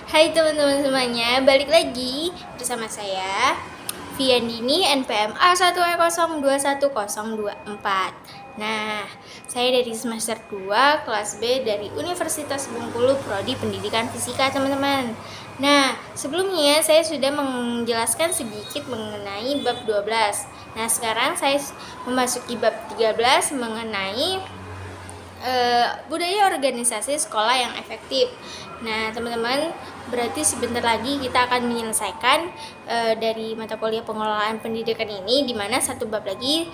Hai teman-teman semuanya, balik lagi bersama saya Viandini NPM A1E021024. Nah, saya dari semester 2 kelas B dari Universitas Bengkulu Prodi Pendidikan Fisika teman-teman. Nah, sebelumnya saya sudah menjelaskan sedikit mengenai bab 12. Nah, sekarang saya memasuki bab 13 mengenai budaya organisasi sekolah yang efektif. Nah, teman-teman, berarti sebentar lagi kita akan menyelesaikan dari mata kuliah pengelolaan pendidikan ini, di mana satu bab lagi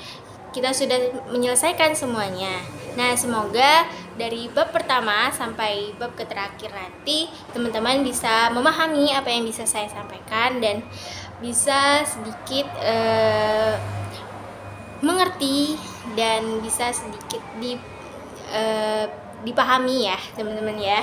kita sudah menyelesaikan semuanya. Nah, semoga dari bab pertama sampai bab terakhir nanti teman-teman bisa memahami apa yang bisa saya sampaikan dan bisa sedikit mengerti dan bisa sedikit dipahami ya teman-teman ya.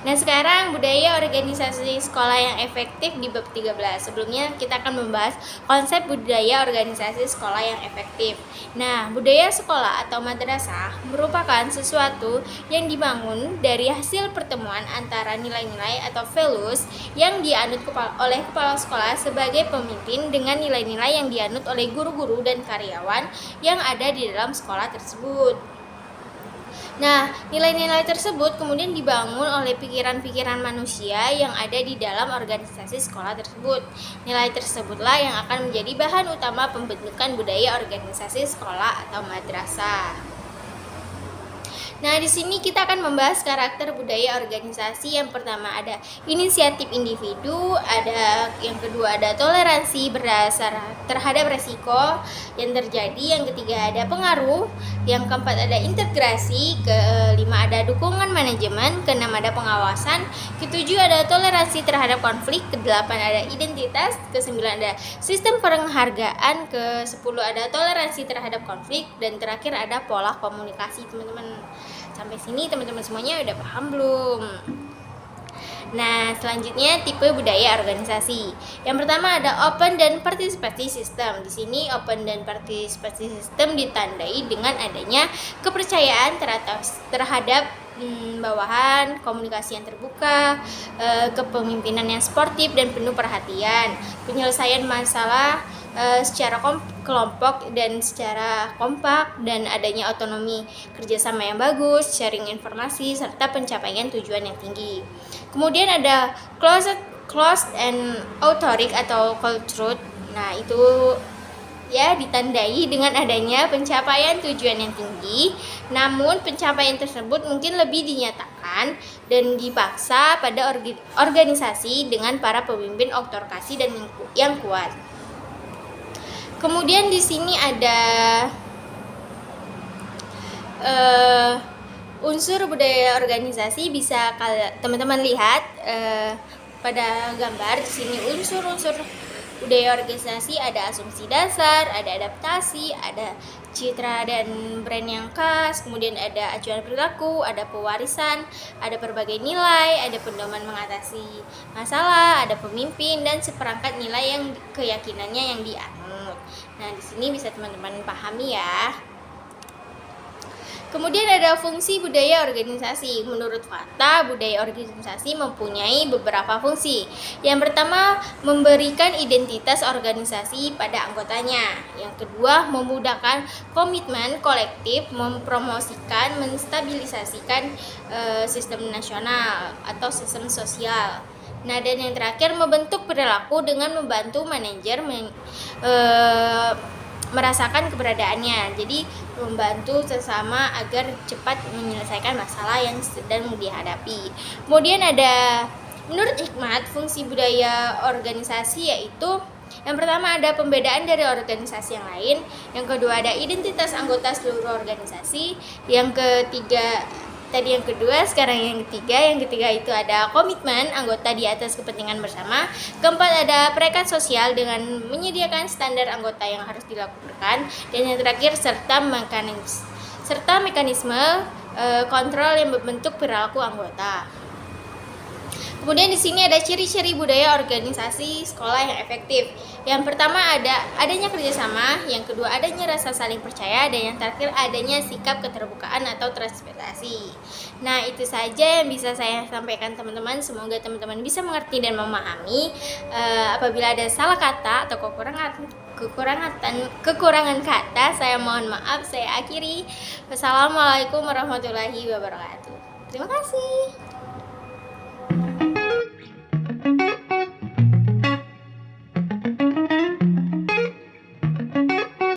Nah, sekarang budaya organisasi sekolah yang efektif di bab 13. Sebelumnya kita akan membahas konsep budaya organisasi sekolah yang efektif. Nah, budaya sekolah atau madrasah merupakan sesuatu yang dibangun dari hasil pertemuan antara nilai-nilai atau values yang dianut oleh kepala sekolah sebagai pemimpin dengan nilai-nilai yang dianut oleh guru-guru dan karyawan yang ada di dalam sekolah tersebut. Nah, nilai-nilai tersebut kemudian dibangun oleh pikiran-pikiran manusia yang ada di dalam organisasi sekolah tersebut. Nilai tersebutlah yang akan menjadi bahan utama pembentukan budaya organisasi sekolah atau madrasah. Nah, di sini kita akan membahas karakter budaya organisasi. Yang pertama ada inisiatif individu, ada yang kedua ada toleransi berdasar terhadap resiko yang terjadi, yang ketiga ada pengaruh, yang keempat ada integrasi, kelima ada dukungan manajemen, keenam ada pengawasan, ketujuh ada toleransi terhadap konflik, kedelapan ada identitas, kesembilan ada sistem penghargaan, kesepuluh ada toleransi terhadap konflik, dan terakhir ada pola komunikasi teman-teman. Sampai sini teman-teman semuanya udah paham belum? Nah, selanjutnya tipe budaya organisasi. Yang pertama ada open dan partisipasi sistem. Di sini open dan partisipasi sistem ditandai dengan adanya kepercayaan terhadap bawahan, komunikasi yang terbuka, kepemimpinan yang sportif dan penuh perhatian, penyelesaian masalah secara kelompok dan secara kompak, dan adanya otonomi kerjasama yang bagus, sharing informasi, serta pencapaian tujuan yang tinggi. Kemudian ada closed and authoric atau cultured. Nah, itu ya ditandai dengan adanya pencapaian tujuan yang tinggi, namun pencapaian tersebut mungkin lebih dinyatakan dan dipaksa pada organisasi dengan para pemimpin otorkasi dan yang kuat. Kemudian di sini ada unsur budaya organisasi, bisa teman-teman lihat pada gambar di sini. Unsur-unsur budaya organisasi ada asumsi dasar, ada adaptasi, ada citra dan brand yang khas, kemudian ada acuan perilaku, ada pewarisan, ada berbagai nilai, ada pedoman mengatasi masalah, ada pemimpin, dan seperangkat nilai yang keyakinannya yang dianut. Nah, di sini bisa teman-teman pahami ya. Kemudian ada fungsi budaya organisasi. Menurut fakta, budaya organisasi mempunyai beberapa fungsi. Yang pertama, memberikan identitas organisasi pada anggotanya. Yang kedua, memudahkan komitmen kolektif, mempromosikan, menstabilisasikan sistem nasional atau sistem sosial. Nah, dan yang terakhir, membentuk perilaku dengan membantu manajer merasakan keberadaannya. Jadi membantu sesama agar cepat menyelesaikan masalah yang sedang dihadapi. Kemudian ada menurut hikmat fungsi budaya organisasi, yaitu yang pertama ada pembedaan dari organisasi yang lain, yang kedua ada identitas anggota seluruh organisasi, yang ketiga tadi yang kedua, sekarang yang ketiga itu ada komitmen anggota di atas kepentingan bersama. Keempat ada perekat sosial dengan menyediakan standar anggota yang harus dilakukan, dan yang terakhir serta mekanisme kontrol yang membentuk perilaku anggota. Kemudian di sini ada ciri-ciri budaya organisasi sekolah yang efektif. Yang pertama adanya kerjasama, yang kedua adanya rasa saling percaya, dan yang terakhir adanya sikap keterbukaan atau transparansi. Nah, itu saja yang bisa saya sampaikan teman-teman. Semoga teman-teman bisa mengerti dan memahami. Apabila ada salah kata atau kekurangan kata, saya mohon maaf. Saya akhiri. Wassalamualaikum warahmatullahi wabarakatuh. Terima kasih.